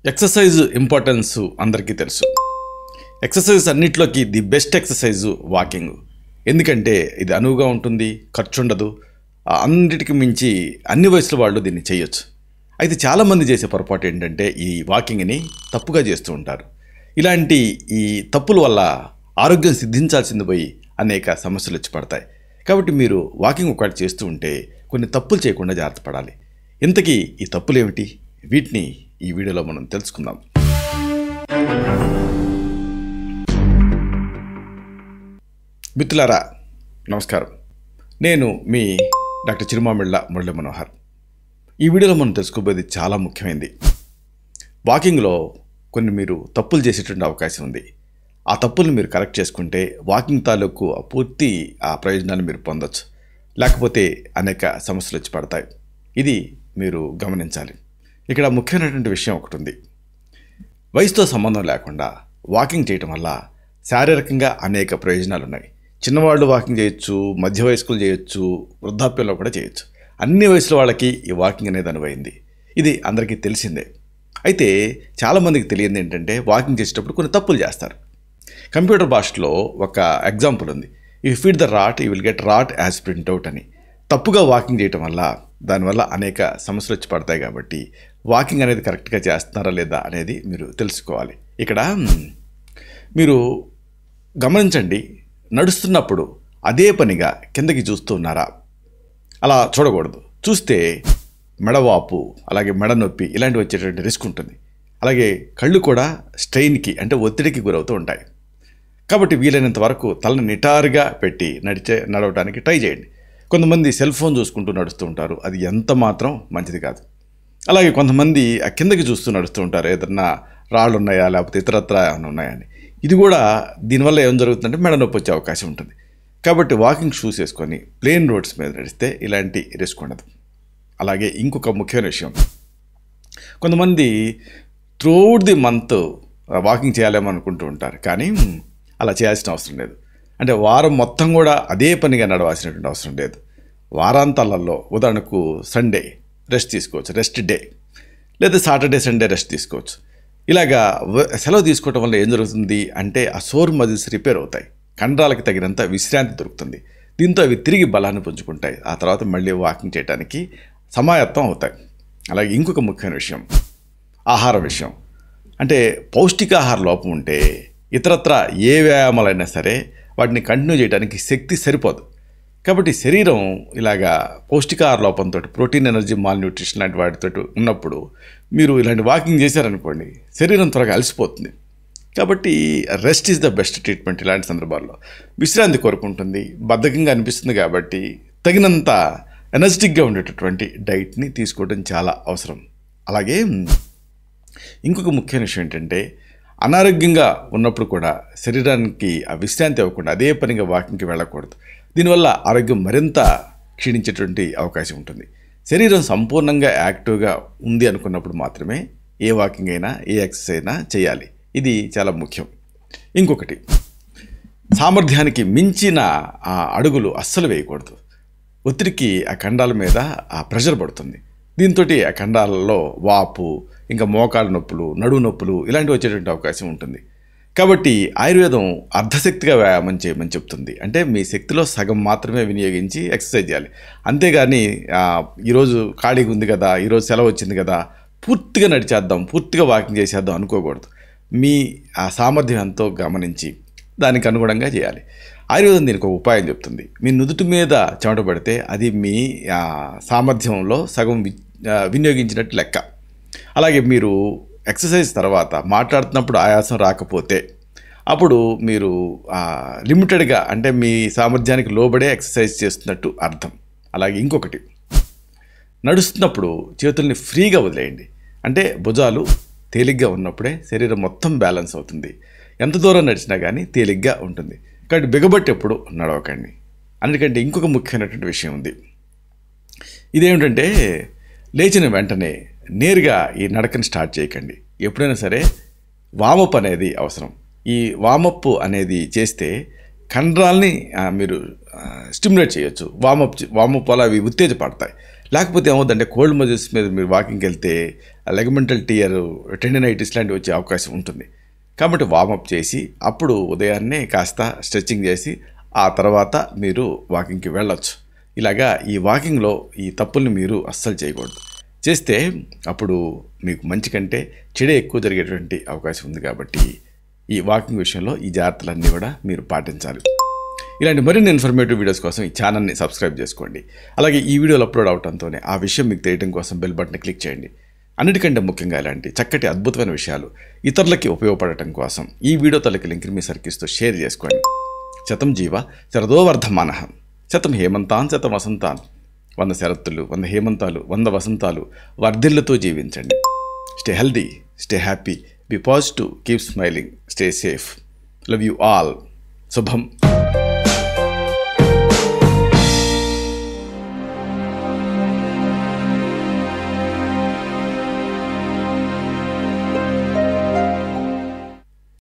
Exercise importance అందరికీ తెలుసు. Exercise అన్నిట్లోకి ది బెస్ట్ ఎక్సర్సైజ్ వాకింగ్. ఎందుకంటే ఇది అనువుగా ఉంటుంది, ఖర్చు ఉండదు, అన్నిటికి మించి అన్ని వయసుల వాళ్ళు దీన్ని చేయొచ్చు. అయితే చాలామంది చేసే పొరపాటు ఏంటంటే ఈ వాకింగ్ని తప్పుగా చేస్తూ ఉంటారు. ఇలాంటి ఈ తప్పుల వల్ల ఆరోగ్యం సిద్ధించాల్సింది పోయి అనేక సమస్యలు వచ్చి పడతాయి. కాబట్టి మీరు వాకింగ్ ఒకటి చేస్తూ ఉంటే కొన్ని తప్పులు చేయకుండా జాగ్రత్త పడాలి. ఇంతకీ ఈ తప్పులు ఏమిటి? వీటిని ఈ వీడియోలో మనం తెలుసుకుందాం. మిత్రులారా నమస్కారం. నేను మీ డాక్టర్ చిరుమామిళ్ళ మురళీ మనోహర్. ఈ వీడియోలో మనం తెలుసుకోబోయేది చాలా ముఖ్యమైనది. వాకింగ్లో కొన్ని మీరు తప్పులు చేసేటువంటి అవకాశం ఉంది. ఆ తప్పులను మీరు కరెక్ట్ చేసుకుంటే వాకింగ్ తాలూకు పూర్తి ఆ ప్రయోజనాన్ని మీరు పొందొచ్చు. లేకపోతే అనేక సమస్యలు వచ్చి పడతాయి. ఇది మీరు గమనించాలి. ఇక్కడ ముఖ్యమైనటువంటి విషయం ఒకటి ఉంది. వయసుతో సంబంధం లేకుండా వాకింగ్ చేయటం వల్ల శారీరకంగా అనేక ప్రయోజనాలు ఉన్నాయి. చిన్నవాళ్ళు వాకింగ్ చేయొచ్చు, మధ్య వయస్కులు చేయొచ్చు, వృద్ధాప్యంలో కూడా చేయొచ్చు. అన్ని వయసుల వాళ్ళకి ఈ వాకింగ్ అనేది అనువైంది. ఇది అందరికీ తెలిసిందే. అయితే చాలామందికి తెలియదు ఏంటంటే వాకింగ్ చేసేటప్పుడు కొన్ని తప్పులు చేస్తారు. కంప్యూటర్ భాషలో ఒక ఎగ్జాంపుల్ ఉంది. If feed the rot you will get rot as printout అని. తప్పుగా వాకింగ్ చేయటం వల్ల దానివల్ల అనేక సమస్యలు వచ్చి పడతాయి. కాబట్టి వాకింగ్ అనేది కరెక్ట్గా చేస్తున్నారా లేదా అనేది మీరు తెలుసుకోవాలి. ఇక్కడ మీరు గమనించండి, నడుస్తున్నప్పుడు అదే పనిగా కిందకి చూస్తూ ఉన్నారా? అలా చూడకూడదు. చూస్తే మెడవాపు, అలాగే మెడ నొప్పి ఇలాంటివి వచ్చేటువంటి రిస్క్ ఉంటుంది. అలాగే కళ్ళు కూడా స్ట్రెయిన్కి అంటే ఒత్తిడికి గురవుతూ ఉంటాయి. కాబట్టి వీలైనంత వరకు తలని నిటారుగా పెట్టి నడవడానికి ట్రై చేయండి. కొంతమంది సెల్ ఫోన్ చూసుకుంటూ నడుస్తూ ఉంటారు. అది ఎంత మాత్రం మంచిది కాదు. అలాగే కొంతమంది ఆ కిందకి చూస్తూ నడుస్తూ ఉంటారు. ఏదన్నా రాళ్ళు ఉన్నాయా లేకపోతే ఇతరత్ర ఏమైనా ఉన్నాయా అని. ఇది కూడా దీనివల్ల ఏం జరుగుతుందంటే మెడ నొప్పి వచ్చే అవకాశం ఉంటుంది. కాబట్టి వాకింగ్ షూస్ వేసుకొని ప్లేన్ రోడ్స్ మీద నడిస్తే ఇలాంటి రిస్క్ ఉండదు. అలాగే ఇంకొక ముఖ్యమైన విషయం, కొంతమంది త్రూఅవుట్ ది మంత్ వాకింగ్ చేయాలేమో అనుకుంటూ ఉంటారు. కానీ అలా చేయాల్సిన అవసరం లేదు. అంటే వారం మొత్తం కూడా అదే పనిగా నడవాల్సినటువంటి అవసరం లేదు. వారాంతాలలో ఉదాహరణకు సండే రెస్ట్ తీసుకోవచ్చు, రెస్ట్ డే, లేదా సాటర్డే సండే రెస్ట్ తీసుకోవచ్చు. ఇలాగా సెలవు తీసుకోవటం వల్ల ఏం జరుగుతుంది అంటే ఆ సోర్ మజిల్స్ రిపేర్ అవుతాయి, కండరాలకు తగినంత విశ్రాంతి దొరుకుతుంది. దీంతో అవి తిరిగి బలాన్ని పుంజుకుంటాయి. ఆ తర్వాత మళ్ళీ వాకింగ్ చేయడానికి సమాయత్తం అవుతాయి. అలాగే ఇంకొక ముఖ్యమైన విషయం ఆహార విషయం. అంటే పౌష్టికాహార లోపం ఉంటే ఇతరత్ర ఏ వ్యాయామాలైనా సరే వాటిని కంటిన్యూ చేయడానికి శక్తి సరిపోదు. కాబట్టి శరీరం ఇలాగా పౌష్టికాహార లోపంతో, ప్రోటీన్, ఎనర్జీ, మాల్ న్యూట్రిషన్ లాంటి వాటితో ఉన్నప్పుడు మీరు ఇలాంటి వాకింగ్ చేశారనుకోండి, శరీరం త్వరగా అలసిపోతుంది. కాబట్టి rest is the best treatment. ఇలాంటి సందర్భాల్లో విశ్రాంతి కోరుకుంటుంది, బద్ధకంగా అనిపిస్తుంది. కాబట్టి తగినంత ఎనర్జెటిక్గా ఉండేటటువంటి డైట్ని తీసుకోవడం చాలా అవసరం. అలాగే ఇంకొక ముఖ్యమైన విషయం ఏంటంటే అనారోగ్యంగా ఉన్నప్పుడు కూడా శరీరానికి ఆ విశ్రాంతి ఇవ్వకుండా అదే పనిగా వాకింగ్కి వెళ్ళకూడదు. దీనివల్ల ఆరోగ్యం మరింత క్షీణించేటువంటి అవకాశం ఉంటుంది. శరీరం సంపూర్ణంగా యాక్టివ్గా ఉంది అనుకున్నప్పుడు మాత్రమే ఏ వాకింగ్ అయినా ఏ ఎక్సర్సైజ్ అయినా చేయాలి. ఇది చాలా ముఖ్యం. ఇంకొకటి, సామర్థ్యానికి మించిన ఆ అడుగులు అస్సలు వేయకూడదు. ఒత్తిడికి ఆ కండాల మీద ఆ ప్రెషర్ పడుతుంది. దీంతో ఆ కండాలలో వాపు, ఇంకా మోకాళ్ళ నొప్పులు, నడువు నొప్పులు ఇలాంటివి వచ్చేటువంటి అవకాశం ఉంటుంది. కాబట్టి ఆయుర్వేదం అర్ధశక్తిగా వ్యాయామం చేయమని చెప్తుంది. అంటే మీ శక్తిలో సగం మాత్రమే వినియోగించి ఎక్సర్సైజ్ చేయాలి. అంతేగాని ఈరోజు ఖాళీగా ఉంది కదా, ఈరోజు సెలవు వచ్చింది కదా, పూర్తిగా నడిచేద్దాం, పూర్తిగా వాకింగ్ చేసేద్దాం అనుకోకూడదు. మీ ఆ సామర్థ్యం ఎంతో గమనించి దానికి అనుగుణంగా చేయాలి. ఆయుర్వేదం దీనికి ఒక ఉపాయం చెప్తుంది. మీ నుదుటి మీద చెమట పడితే అది మీ సామర్థ్యంలో సగం వినియోగించినట్టు లెక్క. అలాగే మీరు ఎక్సర్సైజ్ తర్వాత మాట్లాడుతున్నప్పుడు ఆయాసం రాకపోతే అప్పుడు మీరు లిమిటెడ్గా అంటే మీ సామర్థ్యానికి లోబడే ఎక్సర్సైజ్ చేస్తున్నట్టు అర్థం. అలాగే ఇంకొకటి, నడుస్తున్నప్పుడు చేతుల్ని ఫ్రీగా వదిలేయండి. అంటే భుజాలు తేలిగ్గా ఉన్నప్పుడే శరీరం మొత్తం బ్యాలెన్స్ అవుతుంది. ఎంత దూరం నడిచినా కానీ తేలిగ్గా ఉంటుంది. కాబట్టి బిగబట్టి ఎప్పుడు నడవకండి. అందుకంటే ఇంకొక ముఖ్యమైనటువంటి విషయం ఉంది. ఇదేమిటంటే లేచిన వెంటనే నేరుగా ఈ నడకని స్టార్ట్ చేయకండి. ఎప్పుడైనా సరే వామప్ అనేది అవసరం. ఈ వామప్ అనేది చేస్తే కండరాల్ని మీరు స్టిమ్యులేట్ చేయొచ్చు. వామప్ వల్ల అవి ఉత్తేజపడతాయి. లేకపోతే ఏమవుతుందంటే కోల్డ్ మజిల్స్ మీద మీరు వాకింగ్కి వెళ్తే లెగమెంటల్ టియర్, టెండినైటిస్ లాంటివి వచ్చే అవకాశం ఉంటుంది. కాబట్టి వార్మప్ చేసి అప్పుడు ఉదయాన్నే కాస్త స్ట్రెచ్చింగ్ చేసి ఆ తర్వాత మీరు వాకింగ్కి వెళ్ళొచ్చు. ఇలాగా ఈ వాకింగ్లో ఈ తప్పుల్ని మీరు అస్సలు చేయకూడదు. చేస్తే అప్పుడు మీకు మంచి కంటే చెడే ఎక్కువ జరిగేటువంటి అవకాశం ఉంది. కాబట్టి ఈ వాకింగ్ విషయంలో ఈ జాగ్రత్తలన్నీ కూడా మీరు పాటించాలి. ఇలాంటి మరిన్ని ఇన్ఫర్మేటివ్ వీడియోస్ కోసం ఈ ఛానల్ని సబ్స్క్రైబ్ చేసుకోండి. అలాగే ఈ వీడియోలు అప్లోడ్ అవడంతోనే ఆ విషయం మీకు తెలియడం కోసం బెల్ బటన్ క్లిక్ చేయండి. అన్నిటికంటే ముఖ్యంగా ఇలాంటి చక్కటి అద్భుతమైన విషయాలు ఇతరులకి ఉపయోగపడటం కోసం ఈ వీడియో తలకి లింక్ని మీ సర్కిల్స్తో షేర్ చేసుకోండి. శతం జీవ శరదో వర్ధమానః, శతం హేమంతాన్ శతం వసంతాన్. 100 శరత్తులు, 100 హేమంతాలు, 100 వసంతాలు వర్ధిల్లుతూ జీవించండి. Stay healthy, stay happy, be positive, keep smiling, stay safe. Love you all. శుభం.